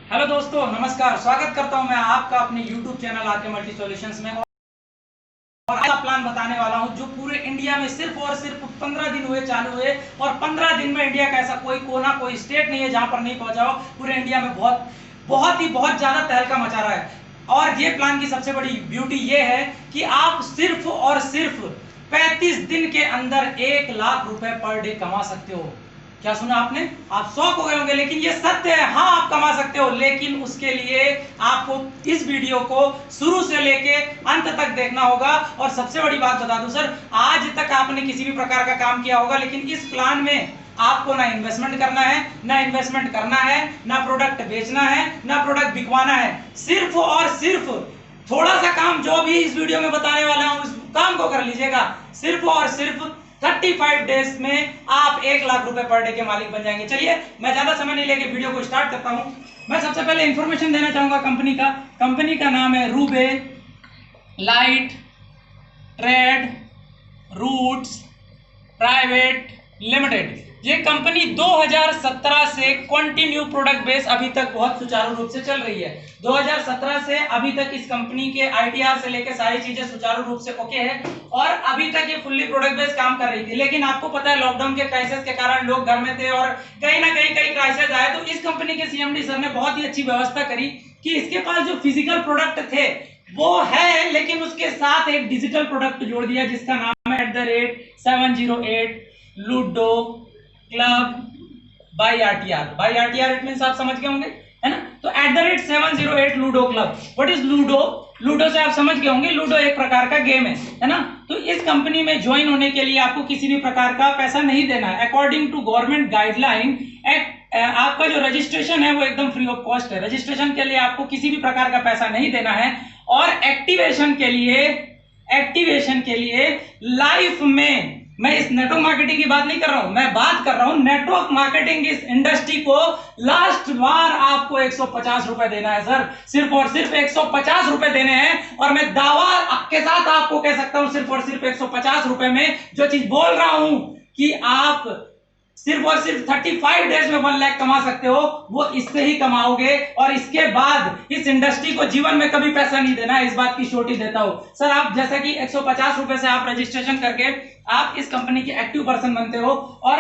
Hello दोस्तों, नमस्कार। स्वागत करता हूं मैं आपका अपने YouTube channel RK multi solutions में। और आज का प्लान बताने वाला हूं जो पूरे इंडिया में सिर्फ और सिर्फ 15 दिन हुए चालू हुए, और 15 दिन में इंडिया का ऐसा कोई कोना कोई स्टेट नहीं है जहां पर नहीं पहुंचा हो। पूरे इंडिया में बहुत ज्यादा तहलका मचा रहा है। और ये प्लान की सबसे बड़ी ब्यूटी ये है कि आप सिर्फ और सिर्फ 35 दिन के अंदर 1 लाख रुपए पर डे कमा सकते हो। क्या सुना आपने? आप शॉक हो गए होंगे, लेकिन ये सत्य है। हाँ, आप कमा सकते हो, लेकिन उसके लिए आपको इस वीडियो को शुरू से लेके अंत तक देखना होगा। और सबसे बड़ी बात बता दूं सर, आज तक आपने किसी भी प्रकार का काम किया होगा, लेकिन इस प्लान में आपको ना इन्वेस्टमेंट करना है, ना इन्वेस्टमेंट करना है, ना प्रोडक्ट बेचना है, ना प्रोडक्ट बिकवाना है। सिर्फ और सिर्फ थोड़ा सा काम जो भी इस वीडियो में बताने वाला हूं, इस काम को कर लीजिएगा। सिर्फ और सिर्फ 35 डेज में आप 1 लाख रुपए पर डे के मालिक बन जाएंगे। चलिए, मैं ज्यादा समय नहीं लेके वीडियो को स्टार्ट करता हूं। मैं सबसे पहले इंफॉर्मेशन देना चाहूंगा कंपनी का नाम है रूबे light trade routes private limited. ये कंपनी 2017 से कंटिन्यू प्रोडक्ट बेस अभी तक बहुत सुचारू रूप से चल रही है। 2017 से अभी तक इस कंपनी के आईटीआर से लेकर सारी चीजें सुचारू रूप से ओके है, और अभी तक ये फुल्ली प्रोडक्ट बेस काम कर रही थी। लेकिन आपको पता है, लॉकडाउन के क्राइसिस के कारण लोग घर में थे और कहीं ना कहीं क्राइसिस आए, तो इस कंपनी के सीएमडी सर ने बहुत ही अच्छी व्यवस्था करी कि इसके पास जो फिजिकल प्रोडक्ट थे वो है, लेकिन उसके साथ एक डिजिटल प्रोडक्ट जोड़ दिया जिसका नाम है @708 ludo club by RTR. By RTR it means आप समझ गए होंगे, है ना? तो @708 ludo club. What is ludo? Ludo से आप समझ गए होंगे, लूडो एक प्रकार का गेम है ना? तो इस कंपनी में ज्वाइन होने के लिए आपको किसी भी प्रकार का पैसा नहीं देना है। अकॉर्डिंग टू गवर्नमेंट गाइडलाइन आपका जो रजिस्ट्रेशन है वो एकदम फ्री ऑफ कॉस्ट है। रजिस्ट्रेशन के लिए आपको किसी भी प्रकार का पैसा नहीं देना है। और एक्टिवेशन के लिए लाइफ में, मैं इस नेटवर्क मार्केटिंग की बात नहीं कर रहा हूं, मैं बात कर रहा हूं नेटवर्क मार्केटिंग इस इंडस्ट्री को लास्ट बार आपको 150 रुपए देना है सर। सिर्फ और सिर्फ 150 रुपए देने हैं। और मैं दावा के साथ आपको कह सकता हूं, सिर्फ और सिर्फ 150 रुपए में जो चीज बोल रहा हूं कि आप सिर्फ और सिर्फ 35 डेज में 1 लाख कमा सकते हो, वो इससे ही कमाओगे। और इसके बाद इस इंडस्ट्री को जीवन में कभी पैसा नहीं देना है, इस बात की श्योरिटी देता हूं सर। आप जैसा कि 150 रुपए से आप रजिस्ट्रेशन करके आप इस कंपनी के एक्टिव पर्सन बनते हो और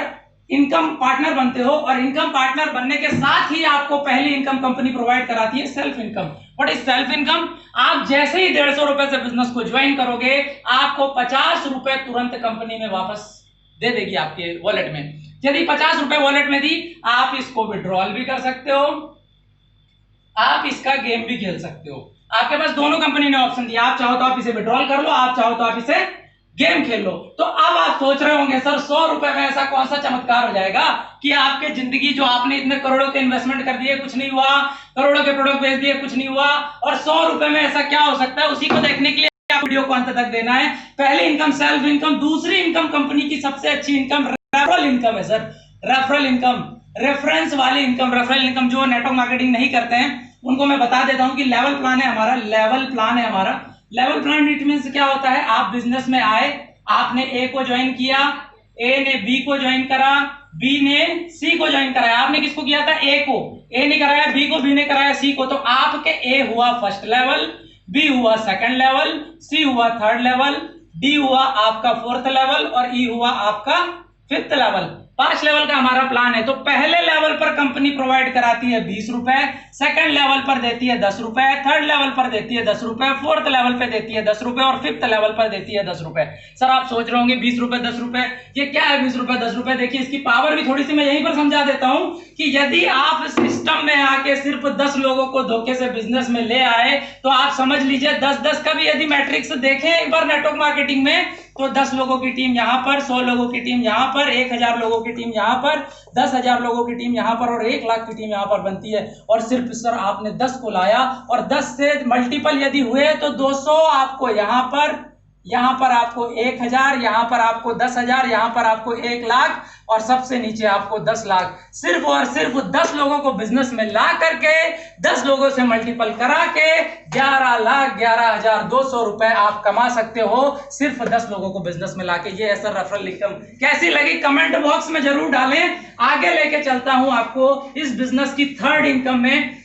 इनकम पार्टनर बनते हो, और इनकम पार्टनर बनने के साथ ही आपको पहली इनकम कंपनी प्रोवाइड कराती है, self income. What is self income? आप जैसे ही 150 रुपए से बिजनेस को ज्वाइन करोगे, आपको 50 रुपए तुरंत कंपनी में वापस दे देगी आपके वॉलेट में। यदि 50 रुपए वॉलेट में दी, आप इसको विड्रॉल भी कर सकते हो, आप इसका गेम भी खेल सकते हो। आपके पास दोनों कंपनी ने ऑप्शन दिया। आप चाहो तो आप इसे विड्रॉल कर लो, आप चाहो तो आप इसे गेम खेल लो। तो अब आप सोच रहे होंगे सर, 100 रुपए में ऐसा कौन सा चमत्कार हो जाएगा कि आपके जिंदगी, जो आपने इतने करोड़ों के इन्वेस्टमेंट कर दिए कुछ नहीं हुआ, करोड़ों के प्रोडक्ट बेच दिए कुछ नहीं हुआ, और 100 रुपए में ऐसा क्या हो सकता है? उसी को देखने के लिए वीडियो को अंत तक देना है। पहली इनकम सेल्फ इनकम, दूसरी इनकम कंपनी की सबसे अच्छी इनकम रेफरल इनकम है सर। रेफरल इनकम, रेफरेंस वाली इनकम, रेफरल इनकम। जो नेटवर्क मार्केटिंग नहीं करते हैं उनको मैं बता देता हूं कि लेवल प्लान है हमारा। लेवल प्लान इट मींस क्या होता है? आप बिजनेस में आए, आपने ए को ज्वाइन किया, ए ने बी को ज्वाइन करा, बी ने सी को ज्वाइन कराया। आपने किसको किया था? ए को। ए ने कराया बी को, बी ने कराया सी को। तो आपके ए हुआ फर्स्ट लेवल, बी हुआ सेकंड लेवल, सी हुआ थर्ड लेवल, डी हुआ आपका फोर्थ लेवल, और ई हुआ आपका फिफ्थ लेवल। 5 लेवल का हमारा प्लान है। तो पहले लेवल पर कंपनी प्रोवाइड कराती है 20 रुपए, सेकंड लेवल पर देती है 10 रुपए, थर्ड लेवल पर देती है 10 रुपए, फोर्थ लेवल पर देती है 10 रुपए, और फिफ्थ लेवल पर देती है 10 रुपए। सर आप सोच रहे होंगे 20 रुपए 10 रुपए, ये क्या है 20 रुपए 10 रुपए? देखिए, इसकी पावर भी थोड़ी सी मैं यहीं पर समझा देता हूं कि यदि आप सिस्टम में आके सिर्फ 10 लोगों को धोखे से बिजनेस में ले आए, तो आप समझ लीजिए 10-10 का भी यदि मैट्रिक्स देखें एक बार नेटवर्क मार्केटिंग में, तो 10 लोगों की टीम यहां पर, 100 लोगों की टीम यहां पर, 1000 लोगों की टीम यहां पर, 10,000 लोगों की टीम यहां पर, और 1 लाख की टीम यहां पर बनती है। और सिर्फ सर आपने 10 को लाया, और 10 से मल्टीपल यदि हुए तो 200 आपको यहां पर आपको 1000, यहां पर आपको 10,000, यहां पर आपको 1 लाख, और सबसे नीचे आपको 10 लाख। सिर्फ और सिर्फ 10 लोगों को बिजनेस में ला करके 10 लोगों से मल्टीपल करा के 11,11,200 रुपए आप कमा सकते हो, सिर्फ 10 लोगों को बिजनेस में लाके। ये है सर रेफरल इनकम। कैसी लगी कमेंट बॉक्स में जरूर डालें। आगे लेके चलता हूं आपको इस बिजनेस की थर्ड इनकम में।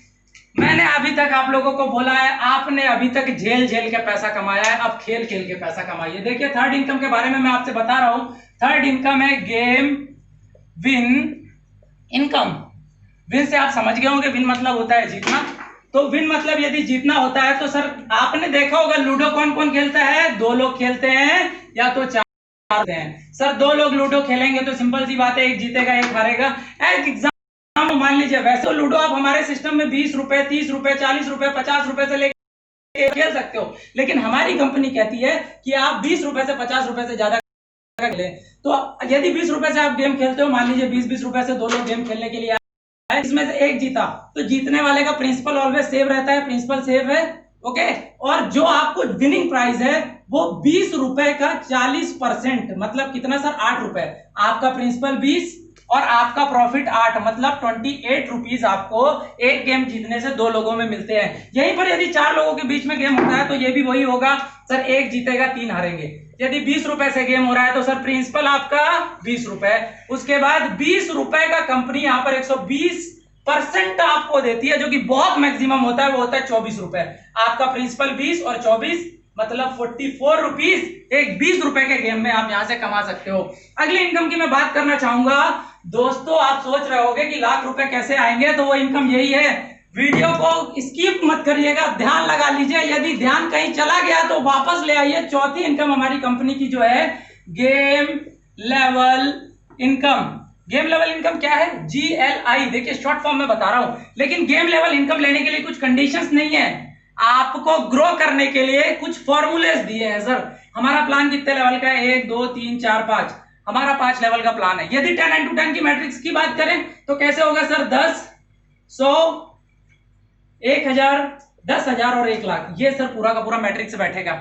मैंने अभी तक आप लोगों को बोला है, आपने अभी तक झेल झेल के पैसा कमाया है, अब खेल खेल के पैसा कमाइए। देखिए थर्ड इनकम के बारे में मैं आपसे बता रहा हूं। थर्ड इनकम है गेम विन इनकम। विन से आप समझ गए होंगे, विन मतलब होता है जीतना। तो विन मतलब यदि जीतना होता है तो सर आपने देखा होगा लूडो कौन कौन खेलता है, 2 लोग खेलते हैं या तो 4 हैं। सर 2 लोग लूडो खेलेंगे तो सिंपल सी बात है, एक जीतेगा एक हारेगा। एक एग्जाम मान लीजिए, वैसे तो लूडो आप हमारे सिस्टम में 20 रुपए 30 रुपए 40 रुपए 50 रुपए से लेकर खेल सकते हो, लेकिन हमारी कंपनी कहती है कि आप 20 रुपए से 50 रुपए से ज्यादा खेलें। तो यदि 20 रुपए से आप गेम खेलते हो, मान लीजिए 20-20 रुपए से 2 लोग गेम खेलने के लिए आए, इसमें से एक जीता तो जीतने वाले का प्रिंसिपल ऑलवेज सेव रहता है, प्रिंसिपल सेव है। ओके, और जो आपको विनिंग प्राइस है वो 20 रुपए का 40%, मतलब कितना सर, 8 रुपए। आपका प्रिंसिपल 20 और आपका प्रॉफिट 8, मतलब 28 रुपीज आपको एक गेम जीतने से 2 लोगों में मिलते हैं। यहीं पर यदि 4 लोगों के बीच में गेम होता है तो ये भी वही होगा सर, एक जीतेगा 3 हारेंगे। यदि 20 रुपए से गेम हो रहा है तो सर प्रिंसिपल आपका 20 रुपए, उसके बाद 20 रुपए का कंपनी यहाँ पर 120% आपको देती है, जो कि बहुत मैक्सिमम होता है, वो होता है 24 रुपए। आपका प्रिंसिपल 20 और 24 मतलब 44 रुपीज एक 20 रुपए के गेम में आप यहां से कमा सकते हो। अगली इनकम की मैं बात करना चाहूंगा। दोस्तों आप सोच रहे होंगे कि लाख रुपए कैसे आएंगे, तो वो इनकम यही है। वीडियो को स्किप मत करिएगा, ध्यान लगा लीजिए। यदि ध्यान कहीं चला गया तो वापस ले आइए। चौथी इनकम हमारी कंपनी की जो है game level income. Game level income क्या है? GLI। देखिए शॉर्ट फॉर्म में बता रहा हूं, लेकिन गेम लेवल इनकम लेने के लिए कुछ कंडीशंस नहीं है। आपको ग्रो करने के लिए कुछ फॉर्मूलेस दिए हैं। सर हमारा प्लान कितने लेवल का है? 1 2 3 4 5। हमारा 5 लेवल का प्लान है। यदि 10 into 10 की मैट्रिक्स की बात करें तो कैसे होगा सर? 10, 100, 1000, 10,000 और 1 लाख। ये सर पूरा का पूरा मैट्रिक्स बैठेगा।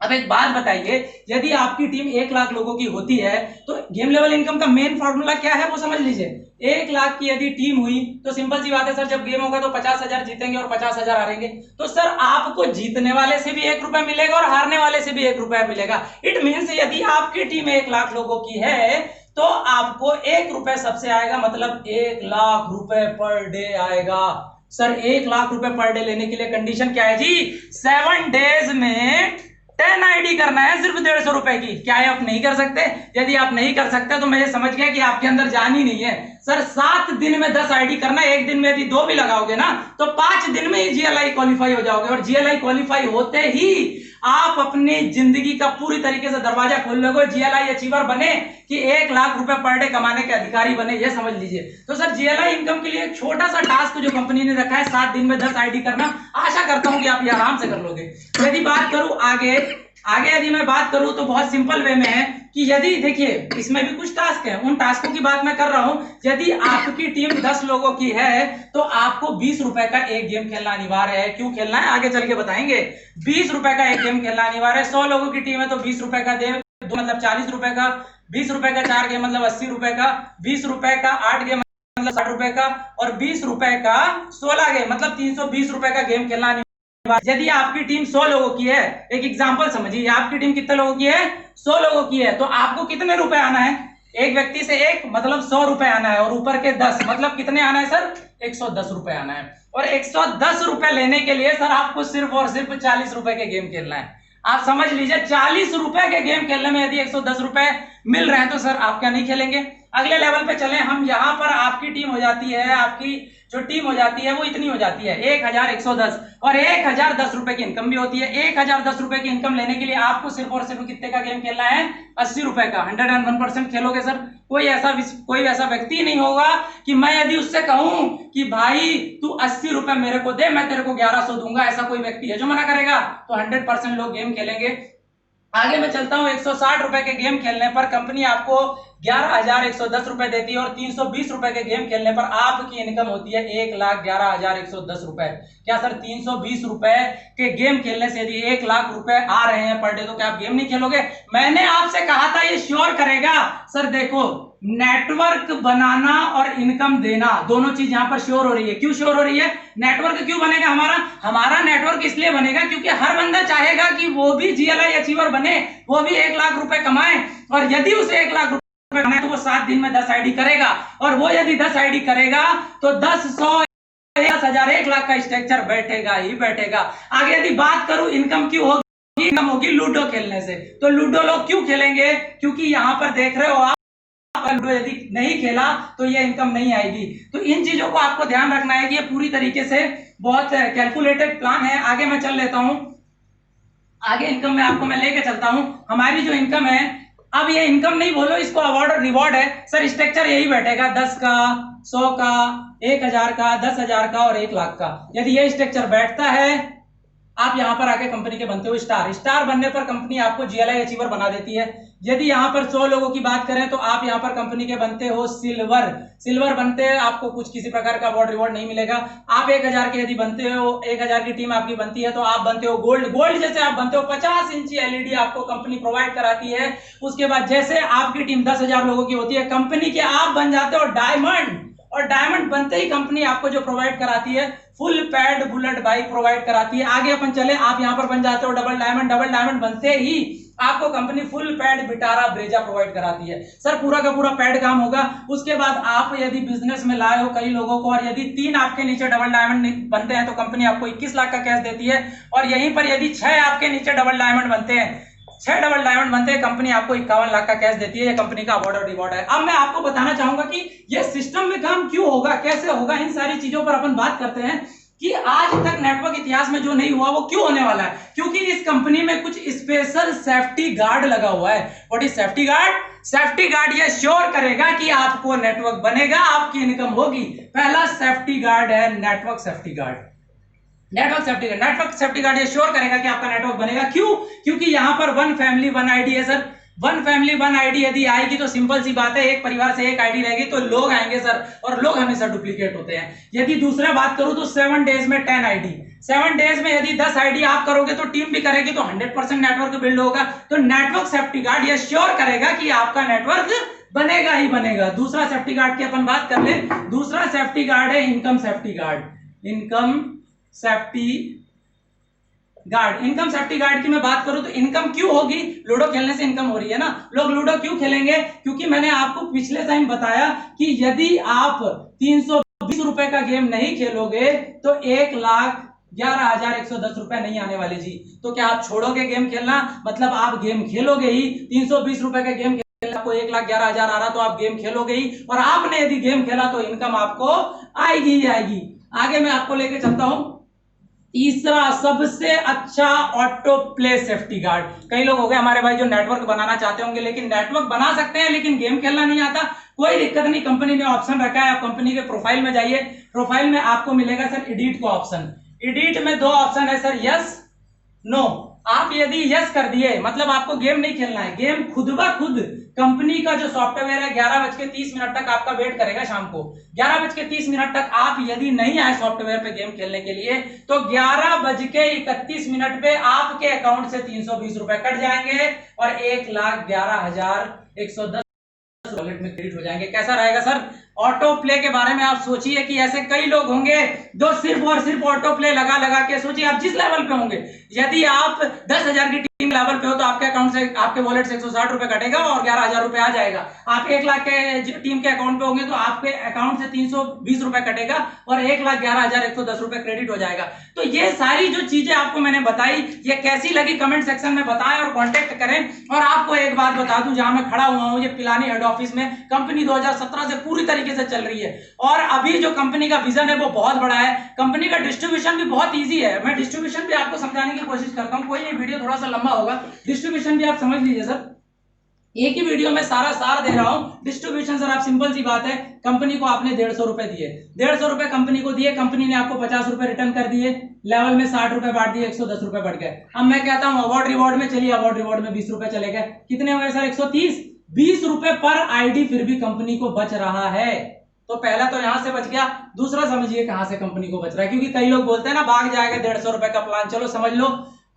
अब एक बात बताइए, यदि आपकी टीम 1 लाख लोगों की होती है तो गेम लेवल इनकम का मेन फॉर्मूला क्या है वो समझ लीजिए। 1 लाख की यदि टीम हुई तो सिंपल सी बात है सर, जब गेम होगा तो 50,000 जीतेंगे और 50,000 हारेंगे। तो सर आपको जीतने वाले से भी 1 रुपया मिलेगा और हारने वाले से भी 1 रुपया मिलेगा। इट मीन्स यदि आपकी टीम 1 लाख लोगों की है तो आपको 1 रुपया सबसे आएगा, मतलब 1 लाख रुपए पर डे आएगा। सर 1 लाख रुपए पर डे लेने के लिए कंडीशन क्या है जी? 7 डेज में 10 आईडी करना है, सिर्फ 150 रुपए की। क्या आप नहीं कर सकते? यदि आप नहीं कर सकते तो मैं ये समझ गया कि आपके अंदर जान ही नहीं है। सर 7 दिन में 10 आईडी करना है, एक दिन में यदि 2 भी लगाओगे ना तो 5 दिन में ही GLI क्वालिफाई हो जाओगे, और GLI क्वालिफाई होते ही आप अपनी जिंदगी का पूरी तरीके से दरवाजा खोल लोगे, GLI अचीवर बने कि 1 लाख रुपए पर डे कमाने के अधिकारी बने, ये समझ लीजिए। तो सर GLI इनकम के लिए एक छोटा सा टास्क जो कंपनी ने रखा है, 7 दिन में 10 आईडी करना। आशा करता हूं कि आप ये आराम से कर लोगे। यदि बात करूं आगे यदि मैं बात करूं तो बहुत सिंपल वे में है कि यदि देखिए इसमें भी कुछ टास्क है, उन टास्कों की बात मैं कर रहा हूं। यदि आपकी टीम 10 लोगों की है तो आपको 20 रुपए का एक गेम खेलना अनिवार्य है। क्यों खेलना है आगे चल के बताएंगे। 20 रुपए का एक गेम खेलना अनिवार्य है। 100 लोगों की टीम है तो 20 रुपए का गेम मतलब 40 रुपए का, 20 रुपए का 4 गेम मतलब 80 रुपए का, 20 रुपए का 8 गेम मतलब 60 रुपए का, और 20 रुपए का 16 गेम मतलब 320 रुपए का गेम खेलना। यदि आपकी टीम 100 लोगों की है, एक एग्जांपल समझिए, आपकी टीम कितने लोगों की है? 100 लोगों की है, तो आपको कितने रुपए आना है? एक व्यक्ति से 1 मतलब 100 रुपए आना है, और ऊपर के 10 मतलब कितने आना है सर? 110 रुपए आना है। और 110 रुपए लेने के लिए सर आपको सिर्फ और सिर्फ 40 रुपए के गेम खेलना है। आप समझ लीजिए 40 रुपए के गेम खेलने में यदि 110 रुपए मिल रहे हैं तो सर आप क्या नहीं खेलेंगे? अगले लेवल पे चले हम। यहां पर आपकी टीम हो जाती है, आपकी जो टीम हो जाती है वो इतनी हो जाती है 1110, और 1010 रुपए की इनकम भी होती है। 1010 रुपए की इनकम लेने के लिए आपको सिर्फ और सिर्फ कितने का गेम खेलना है? 80 रुपए का। 101% खेलोगे सर। कोई ऐसा व्यक्ति नहीं होगा कि मैं यदि उससे कहूं कि भाई तू 80 रुपए मेरे को दे, मैं तेरे को 1100 दूंगा, ऐसा कोई व्यक्ति है जो मना करेगा? तो 100% लोग गेम खेलेंगे। आगे मैं चलता हूं। 160 रुपए के गेम खेलने पर कंपनी आपको 11,110 रुपए देती है, और 320 रुपए के गेम खेलने पर आपकी इनकम होती है 1,11,110 रुपए। क्या सर 320 रुपए के गेम खेलने से यदि 1 लाख रुपए आ रहे हैं पर डे तो क्या आप गेम नहीं खेलोगे? मैंने आपसे कहा था ये श्योर करेगा। सर देखो, नेटवर्क बनाना और इनकम देना दोनों चीज यहां पर श्योर हो रही है। क्यों श्योर हो रही है? नेटवर्क क्यों बनेगा हमारा नेटवर्क इसलिए बनेगा क्योंकि हर बंदा चाहेगा कि वो भी GLI अचीवर बने, वो भी 1 लाख रुपए कमाए। और यदि उसे 1 लाख रुपए कमाए तो वो 7 दिन में 10 आईडी करेगा, और वो यदि 10 आईडी करेगा तो 10, 100 10,000 1 लाख का स्ट्रक्चर बैठेगा ही बैठेगा। आगे यदि बात करूं इनकम क्यों होगी, इनकम होगी लूडो खेलने से। तो लूडो लोग क्यों खेलेंगे, क्योंकि यहाँ पर देख रहे हो आप, लूडो यदि नहीं खेला तो ये इनकम नहीं आएगी। तो इन चीजों को आपको ध्यान रखना है कि ये पूरी तरीके से बहुत कैलकुलेटेड प्लान है। आगे मैं चल लेता हूं, आगे इनकम में आपको मैं लेके चलता हूं। हमारी जो इनकम है, अब ये इनकम नहीं बोलो, इसको अवार्ड और रिवॉर्ड है सर। स्ट्रक्चर यही बैठेगा 10 का, 100 का, 1,000 का, 10,000 का और 1 लाख का। यदि ये स्ट्रक्चर बैठता है, आप यहां पर आके कंपनी के बनते हो स्टार। स्टार बनने पर कंपनी आपको जीएलआई अचीवर बना देती है। यदि यहां पर 100 लोगों की बात करें तो आप यहां पर कंपनी के बनते हो सिल्वर। सिल्वर बनते हैं, आपको कुछ किसी प्रकार का अवार्ड रिवॉर्ड नहीं मिलेगा। आप 1,000 के यदि बनते हो, 1,000 की टीम आपकी बनती है तो आप बनते हो गोल्ड। गोल्ड जैसे आप बनते हो 50 इंची एलईडी आपको कंपनी प्रोवाइड कराती है। उसके बाद जैसे आपकी टीम 10,000 लोगों की होती है कंपनी के, आप बन जाते हो डायमंड। और डायमंड बनते ही कंपनी आपको जो प्रोवाइड कराती है full pad bullet bike provide कराती है। आगे अपन चले, आप यहां पर बन जाते हो डबल डायमंड। डबल डायमंड बनते ही आपको company full pad Vitara Brezza provide कराती है। सर पूरा का पूरा पैड काम होगा। उसके बाद आप यदि बिजनेस में लाए हो कई लोगों को, और यदि 3 आपके नीचे डबल डायमंड बनते हैं तो कंपनी आपको 21 लाख का कैश देती है। और यहीं पर यदि 6 आपके नीचे डबल डायमंड बनते हैं, 6 डबल डायमंड बनते हैं, कंपनी आपको 51 लाख का कैश देती है। ये कंपनी का अवार्ड और रिवॉर्ड है। अब मैं आपको बताना चाहूंगा कि ये सिस्टम में काम क्यों होगा, कैसे होगा, इन सारी चीजों पर अपन बात करते हैं कि आज तक नेटवर्क इतिहास में जो नहीं हुआ वो क्यों होने वाला है। क्योंकि इस कंपनी में कुछ स्पेशल सेफ्टी गार्ड लगा हुआ है। What is safety guard? Safety guard ये श्योर करेगा कि आपको नेटवर्क बनेगा, आपकी इनकम होगी। पहला सेफ्टी गार्ड है network safety guard. Network safety guard ये श्योर करेगा कि आपका नेटवर्क बनेगा। क्यों? क्योंकि यहां पर वन फैमिली वन आईडी है sir. One family one ID यदि आएगी तो सिंपल सी बात है, एक परिवार से एक आईडी रहेगी तो लोग आएंगे सर, और लोग हमेशा डुप्लीकेट होते हैं। यदि दूसरा बात करूं तो 7 डेज में 10 आईडी, 7 डेज में यदि 10 आईडी आप करोगे तो टीम भी करेगी तो 100% नेटवर्क बिल्ड होगा। तो नेटवर्क सेफ्टी गार्ड ये श्योर करेगा कि आपका नेटवर्क बनेगा ही बनेगा। दूसरा सेफ्टी गार्ड की अपन बात कर ले। दूसरा सेफ्टी गार्ड है income safety guard. Income safety guard, income safety guard की मैं बात करूं तो इनकम क्यों होगी? लूडो खेलने से इनकम हो रही है ना। लोग लूडो क्यों खेलेंगे? क्योंकि मैंने आपको पिछले टाइम बताया कि यदि आप 320 रुपए का गेम नहीं खेलोगे तो 1,11,110 रुपए नहीं आने वाले जी। तो क्या आप छोड़ोगे गेम खेलना? मतलब आप गेम खेलोगे ही। 320 रुपए का गेम आपको 1,11,000 आ रहा तो आप गेम खेलोगे ही, और आपने यदि गेम खेला तो इनकम आपको आएगी ही आएगी। आगे मैं आपको लेके चलता हूं। तीसरा सबसे अच्छा ऑटो प्ले सेफ्टी गार्ड। कई लोग हो गए हमारे भाई जो नेटवर्क बनाना चाहते होंगे, लेकिन नेटवर्क बना सकते हैं लेकिन गेम खेलना नहीं आता। कोई दिक्कत नहीं, कंपनी ने ऑप्शन रखा है। आप कंपनी के प्रोफाइल में जाइए, प्रोफाइल में आपको मिलेगा सर एडिट का ऑप्शन। एडिट में 2 ऑप्शन है सर, यस नो। आप यदि यस कर दिए मतलब आपको गेम नहीं खेलना है, गेम खुद ब खुद कंपनी का जो सॉफ्टवेयर है 11:30 तक आपका वेट करेगा। शाम को 11:30 तक आप यदि नहीं आए सॉफ्टवेयर पे गेम खेलने के लिए तो 11:31 पे आपके अकाउंट से 320 रुपए कट जाएंगे और 1,11,110 वॉलेट में क्रेडिट हो जाएंगे। कैसा रहेगा सर? ऑटो प्ले के बारे में आप सोचिए कि ऐसे कई लोग होंगे जो सिर्फ और सिर्फ ऑटो प्ले लगा लगा के, सोचिए आप जिस लेवल पे होंगे, यदि आप 10,000 की टीम लेवल पे हो तो आपके अकाउंट से, आपके वॉलेट से 160 रुपए कटेगा और 11,000 रुपए आ जाएगा। आप 1 लाख के टीम के अकाउंट पे होंगे तो आपके अकाउंट से 320 रुपए कटेगा और 1,11,110 रुपए क्रेडिट हो जाएगा। तो ये सारी जो चीजें आपको मैंने बताई, ये कैसी लगी कमेंट सेक्शन में बताएं और कॉन्टेक्ट करें। और आपको एक बात बता दूं, जहां मैं खड़ा हुआ हूं ये पिलानी हेड ऑफिस में, कंपनी 2017 से पूरी तरीके से चल रही है और अभी जो कंपनी का विजन है वो बहुत बड़ा है। कंपनी का डिस्ट्रीब्यूशन भी बहुत इजी है। मैं डिस्ट्रीब्यूशन भी आपको समझाने की कोशिश करता हूं, कोई ये वीडियो थोड़ा सा लंबा होगा, डिस्ट्रीब्यूशन भी आप समझ लीजिए सर। एक ही वीडियो में सारा सार दे रहा हूं। डिस्ट्रीब्यूशन सर आप सिंपल सी बात है, कंपनी को आपने 150 रुपए दिए, 150 रुपए कंपनी को दिए, कंपनी ने आपको 50 रुपए रिटर्न कर दिए, लेवल में 60 रुपए बांट दिए, 110 रुपए बढ़ गए। अब मैं कहता हूं अवार्ड रिवॉर्ड में, चलिए अवार्ड रिवॉर्ड में 20 रुपए चले गए, कितने हुए सर? 130। 20 रुपए पर आईडी फिर भी कंपनी को बच रहा है। तो पहला तो यहां से बच गया, दूसरा समझिए कहां से कंपनी को बच रहा है। क्योंकि कई लोग बोलते हैं ना भाग जाएगा 150 रुपए का प्लान, चलो समझ लो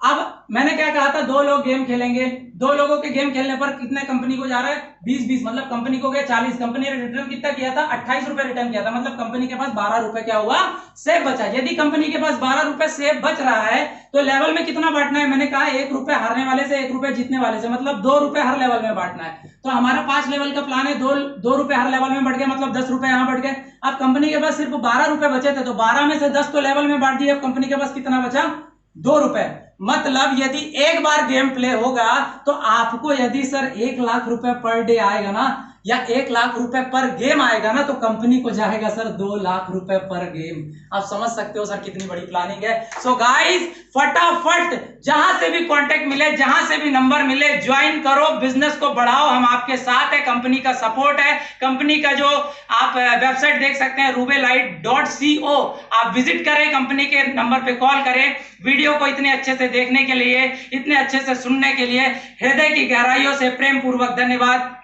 अब मैंने क्या कहा था, 2 लोग गेम खेलेंगे, 2 लोगों के गेम खेलने पर कितने कंपनी को जा रहा है, 20-20, मतलब कंपनी को गया 40। कंपनी ने रिटर्न कितना किया था, 28 रुपए रिटर्न किया था, मतलब कंपनी के पास 12 रुपए क्या हुआ, सेब बचा। यदि कंपनी के पास 12 रुपए सेब बच रहा है तो लेवल में कितना बांटना है, मैंने कहा 1 रुपए हारने वाले से, 1 रुपए जीतने वाले से, मतलब 2 रुपए हर लेवल में बांटना है। तो हमारा 5 लेवल का प्लान है, 2 रुपए हर लेवल में बढ़ गए, मतलब 10 रुपए यहां बढ़ गए। अब कंपनी के पास सिर्फ 12 रुपए बचे थे, तो 12 में से 10 तो लेवल में बांट दिए। अब कंपनी के पास कितना बचा, 2 रुपए। मतलब यदि एक बार गेम प्ले होगा तो आपको यदि सर 1 लाख रुपए पर डे आएगा ना, या 1 लाख रुपए पर गेम आएगा ना, तो कंपनी को जाएगा सर 2 लाख रुपए पर गेम। आप समझ सकते हो सर कितनी बड़ी प्लानिंग है। सो गाइस, फटाफट जहां से भी कांटेक्ट मिले, जहां से भी नंबर मिले, ज्वाइन करो, बिजनेस को बढ़ाओ, हम आपके साथ है, कंपनी का सपोर्ट है। कंपनी का जो आप वेबसाइट देख सकते हैं rubelite.co, आप विजिट करें, कंपनी के नंबर पे कॉल करें। वीडियो को इतने अच्छे से देखने के लिए, इतने अच्छे से सुनने के लिए हृदय की गहराइयों से प्रेम पूर्वक धन्यवाद।